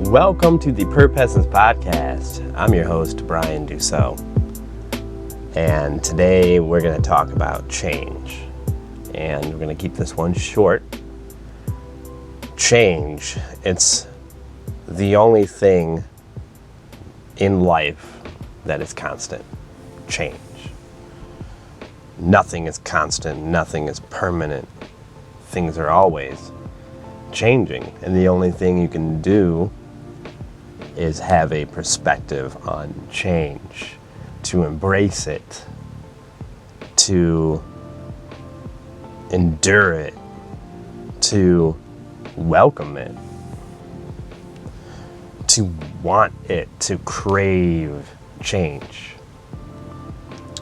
Welcome to the Per Peasants Podcast. I'm your host, Brian Dussault. And today we're going to talk about change. And we're going to keep this one short. Change, it's the only thing in life that is constant. Change. Nothing is constant. Nothing is permanent. Things are always changing. And the only thing you can do is have a perspective on change, to embrace it, to endure it, to welcome it, to want it, to crave change.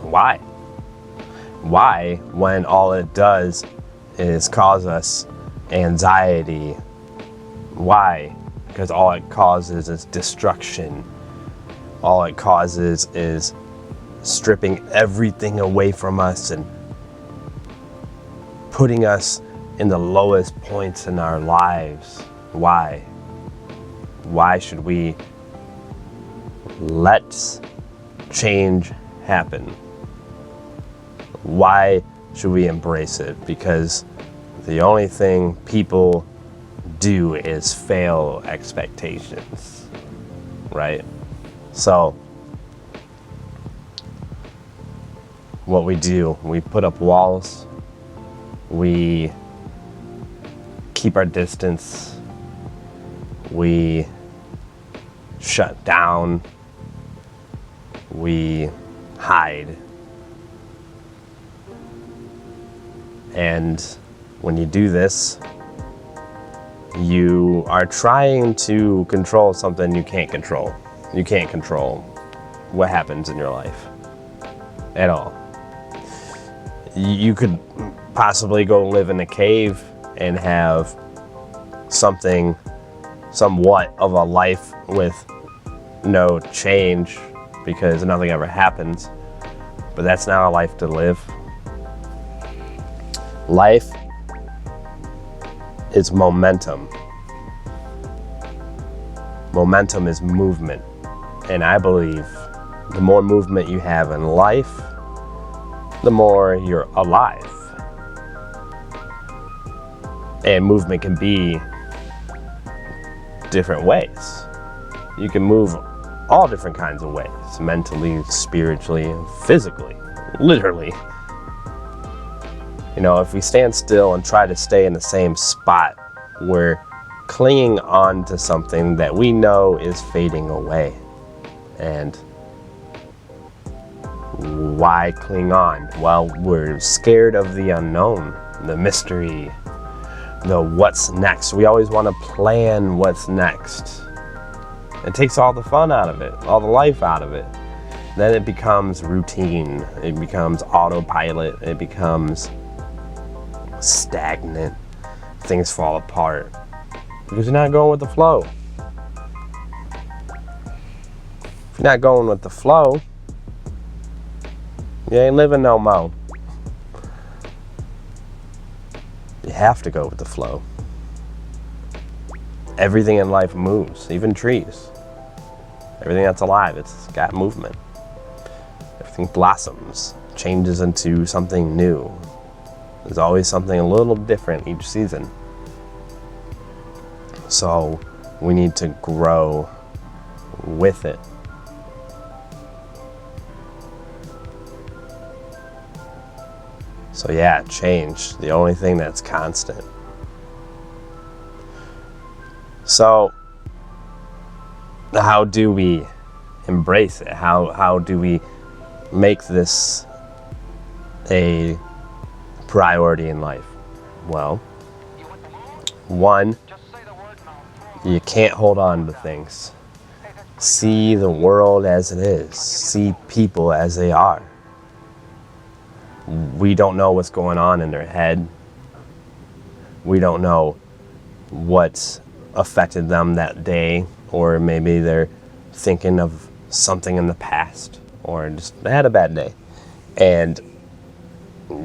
Why? Why, when all it does is cause us anxiety? Why? Because all it causes is destruction. All it causes is stripping everything away from us and putting us in the lowest points in our lives. Why? Why should we let change happen? Why should we embrace it? Because the only thing people do is fail expectations, right? So what we do, we put up walls, we keep our distance, we shut down, we hide. And when you do this, you are trying to control something you can't control. You can't control what happens in your life at all. You could possibly go live in a cave and have somewhat of a life with no change because nothing ever happens. But that's not a life to live. Life is momentum. Momentum is movement. And I believe the more movement you have in life, the more you're alive. And movement can be different ways. You can move all different kinds of ways, mentally, spiritually, physically, literally. You know, if we stand still and try to stay in the same spot, we're clinging on to something that we know is fading away. And why cling on? Well, we're scared of the unknown, the mystery, the what's next. We always want to plan what's next. It takes all the fun out of it, all the life out of it. Then it becomes routine. It becomes autopilot. It becomes stagnant. Things fall apart because you're not going with the flow. If you're not going with the flow, you ain't living no more. You have to go with the flow. Everything in life moves, even trees. Everything that's alive, it's got movement. Everything blossoms, changes into something new. There's always something a little different each season. So we need to grow with it. So yeah, change, the only thing that's constant. So how do we embrace it? How do we make this a priority in life? Well, one, you can't hold on to things. See the world as it is. See people as they are. We don't know what's going on in their head. We don't know what affected them that day, or maybe they're thinking of something in the past, or just they had a bad day. And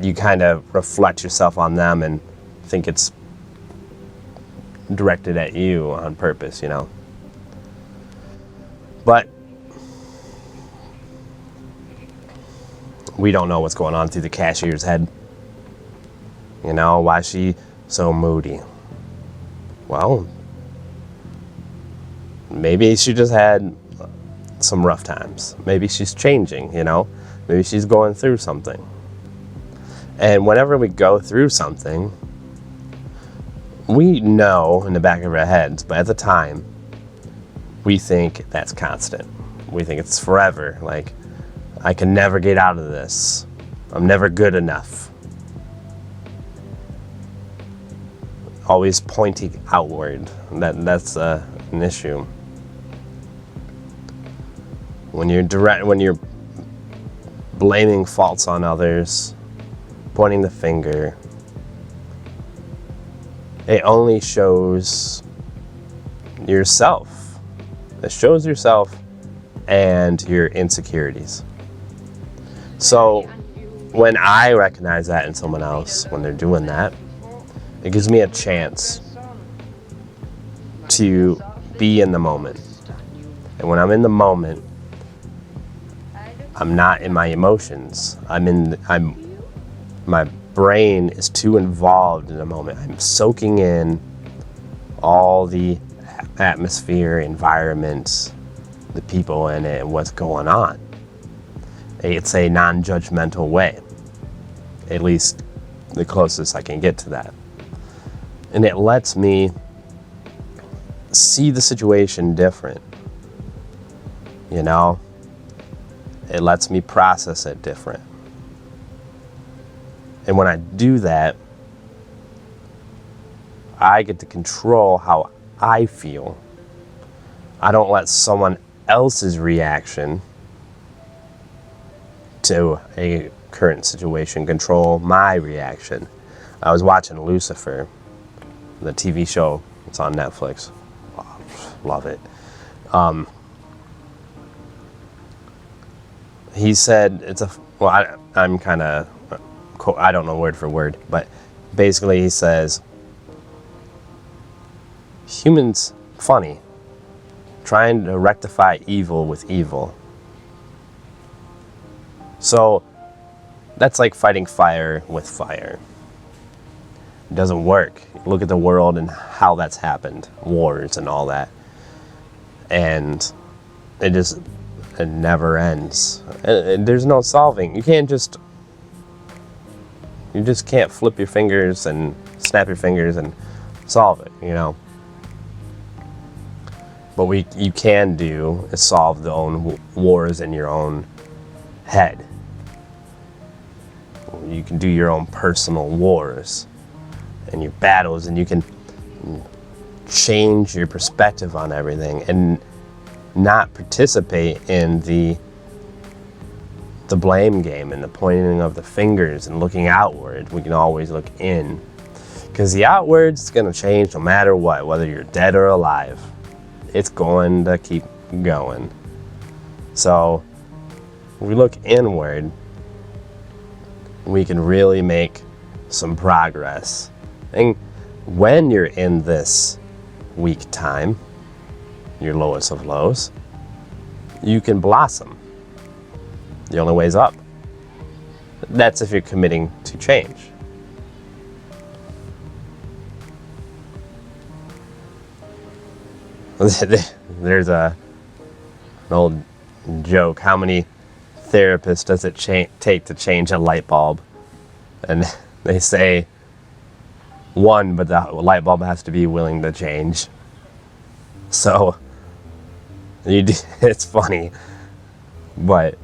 you kind of reflect yourself on them and think it's directed at you on purpose, you know. But we don't know what's going on through the cashier's head. You know, why is she so moody? Well, maybe she just had some rough times. Maybe she's changing, you know? Maybe she's going through something. And whenever we go through something, we know in the back of our heads, but at the time, we think that's constant. We think it's forever. Like, I can never get out of this. I'm never good enough. Always pointing outward. That's an issue. When you're blaming faults on others, pointing the finger, it only shows yourself. It shows yourself and your insecurities. So when I recognize that in someone else, when they're doing that, it gives me a chance to be in the moment. And when I'm in the moment, I'm not in my emotions. My brain is too involved in the moment. I'm soaking in all the atmosphere, environment, the people in it, and what's going on. It's a non-judgmental way. At least the closest I can get to that. And it lets me see the situation different. You know? It lets me process it different. And when I do that, I get to control how I feel. I don't let someone else's reaction to a current situation control my reaction. I was watching Lucifer, the TV show. It's on Netflix. Oh, love it. He said I'm kind of, I don't know word for word, but basically he says, humans funny, trying to rectify evil with evil. So that's like fighting fire with fire. It doesn't work. Look at the world and how that's happened, wars and all that. And it never ends. And there's no solving. You just can't flip your fingers and snap your fingers and solve it, you know. But you can do is solve the own wars in your own head. You can do your own personal wars and your battles, and you can change your perspective on everything and not participate in the blame game and the pointing of the fingers and looking outward. We can always look in, because the outward's going to change no matter what, whether you're dead or alive. It's going to keep going. So if we look inward, we can really make some progress. And when you're in this weak time, your lowest of lows, you can blossom. The only way's up. That's if you're committing to change. There's an old joke. How many therapists does it take to change a light bulb? And they say one, but the light bulb has to be willing to change. So it's funny, but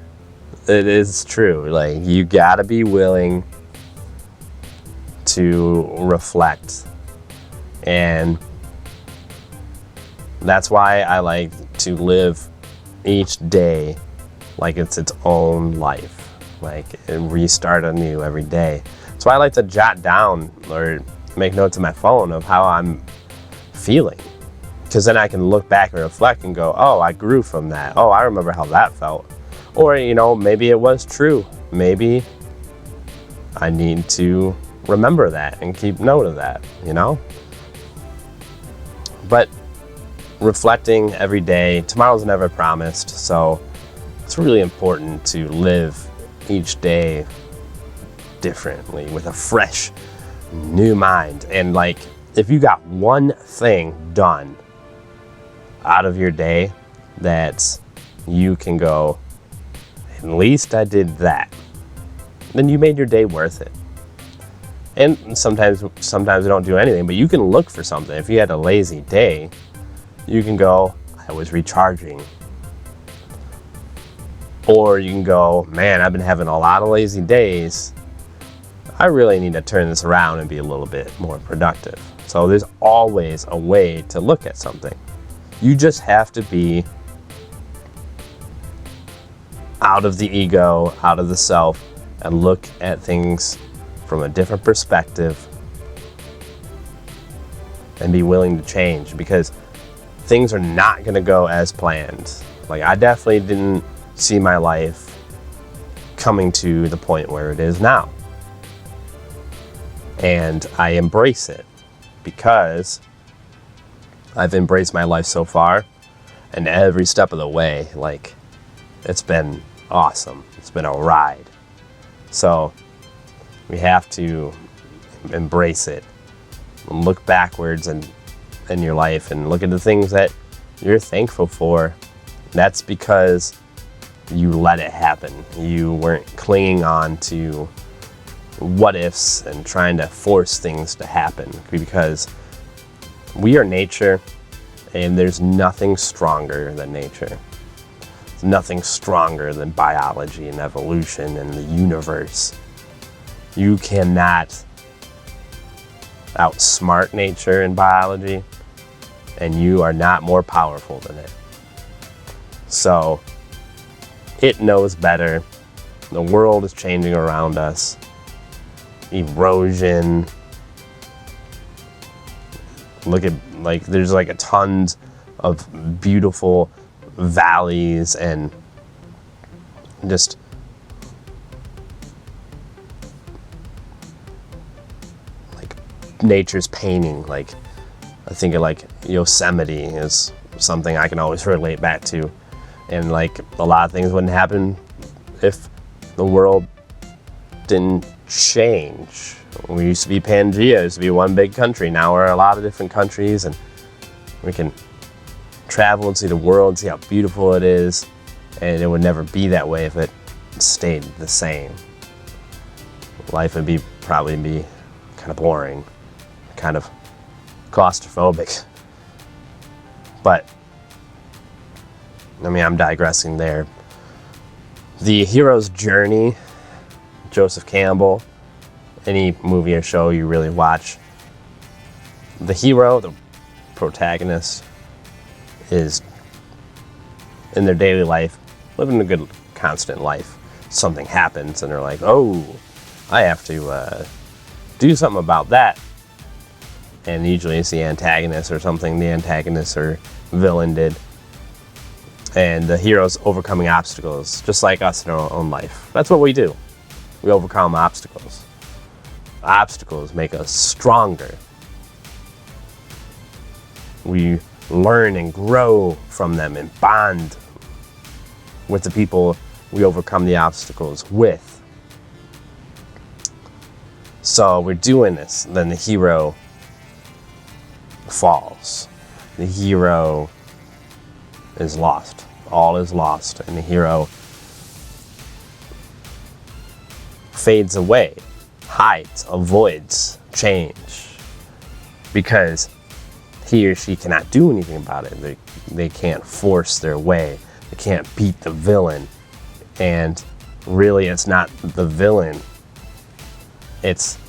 it is true. Like, you gotta be willing to reflect. And that's why I like to live each day like it's its own life, like, and restart anew every day. So I like to jot down or make notes on my phone of how I'm feeling, because then I can look back and reflect and go, oh, I grew from that. Oh, I remember how that felt. Or, you know, maybe it was true. Maybe I need to remember that and keep note of that, you know? But reflecting every day. Tomorrow's never promised, so it's really important to live each day differently with a fresh new mind. And like, if you got one thing done out of your day that you can go, at least I did that, then you made your day worth it. And sometimes you don't do anything, but you can look for something. If you had a lazy day, you can go, I was recharging. Or you can go, man, I've been having a lot of lazy days. I really need to turn this around and be a little bit more productive. So there's always a way to look at something. You just have to be out of the ego, out of the self, and look at things from a different perspective and be willing to change, because things are not going to go as planned. Like, I definitely didn't see my life coming to the point where it is now. And I embrace it because I've embraced my life so far, and every step of the way, like, it's been awesome. It's been a ride. So we have to embrace it and look backwards in your life and look at the things that you're thankful for. That's because you let it happen. You weren't clinging on to what ifs and trying to force things to happen, because we are nature, and there's nothing stronger than nature. There's nothing stronger than biology and evolution and the universe. You cannot outsmart nature and biology, and you are not more powerful than it. So it knows better. The world is changing around us. Erosion. Look at, like, there's like a tons of beautiful valleys and just like nature's painting. Like, I think of like Yosemite is something I can always relate back to. And like, a lot of things wouldn't happen if the world didn't change. We used to be Pangea, used to be one big country. Now we're a lot of different countries, and we can travel and see the world and see how beautiful it is. And it would never be that way if it stayed the same. Life would probably be kind of boring, kind of claustrophobic. But I mean, I'm digressing there. The hero's journey, Joseph Campbell, any movie or show you really watch, the hero, the protagonist, is in their daily life living a good, constant life. Something happens and they're like, oh, I have to do something about that. And usually it's the antagonist or something the antagonist or villain did. And the hero's overcoming obstacles, just like us in our own life. That's what we do. We overcome obstacles. Obstacles make us stronger. We learn and grow from them and bond with the people we overcome the obstacles with. So we're doing this. Then the hero falls. The hero is lost. All is lost, and the hero fades away, hides, avoids change, because he or she cannot do anything about it. They can't force their way. They can't beat the villain. And really, it's not the villain. It's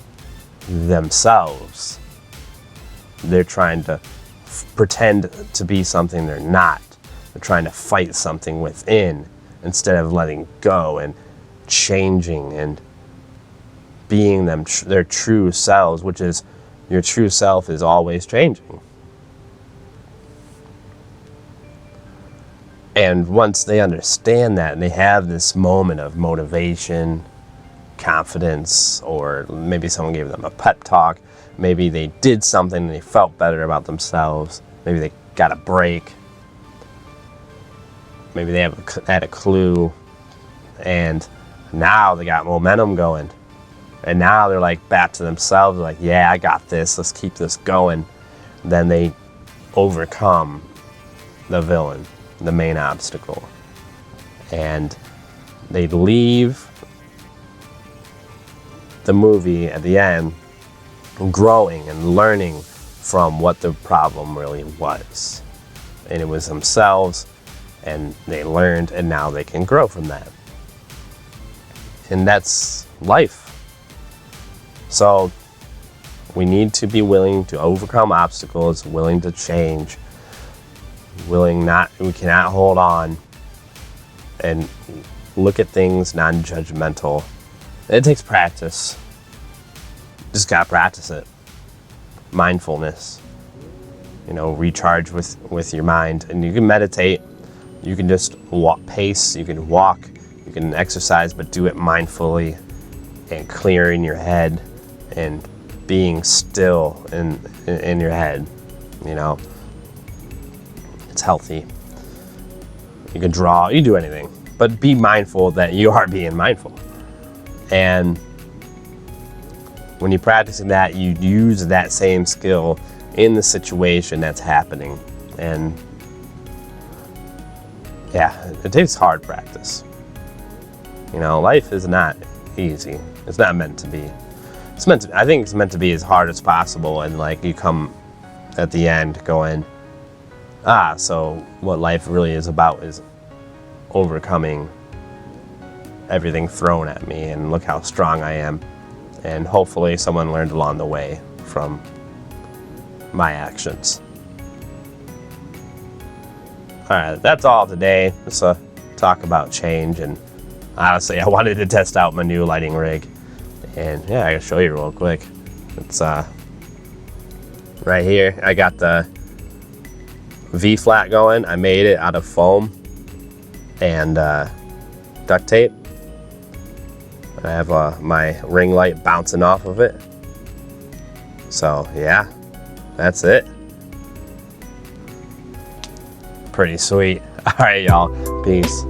themselves. They're trying to pretend to be something they're not. They're trying to fight something within instead of letting go and changing and being their true selves, which is, your true self is always changing. And once they understand that and they have this moment of motivation, confidence, or maybe someone gave them a pep talk, maybe they did something and they felt better about themselves, maybe they got a break. Maybe they had a clue, and now they got momentum going. And now they're like back to themselves, like, yeah, I got this. Let's keep this going. Then they overcome the villain, the main obstacle. And they leave the movie at the end growing and learning from what the problem really was. And it was themselves, and they learned, and now they can grow from that. And that's life. So we need to be willing to overcome obstacles, willing to change, we cannot hold on, and look at things non-judgmental. It takes practice. Just gotta practice it. Mindfulness. Recharge with your mind. And you can meditate. You can just pace. You can walk. You can exercise, but do it mindfully and clearing your head and being still in your head. It's healthy. You can draw. You do anything, but be mindful that you are being mindful. And when you're practicing that, you use that same skill in the situation that's happening. And yeah, it takes hard practice. Life is not easy. It's not meant to be. I think it's meant to be as hard as possible, and like you come at the end going, so what life really is about is overcoming everything thrown at me, and look how strong I am. And hopefully someone learned along the way from my actions. All right, that's all today. Just a talk about change, and honestly, I wanted to test out my new lighting rig. And yeah, I can show you real quick. It's right here. I got the V-flat going. I made it out of foam and duct tape. I have my ring light bouncing off of it. So yeah, that's it. Pretty sweet. All right, y'all. Peace.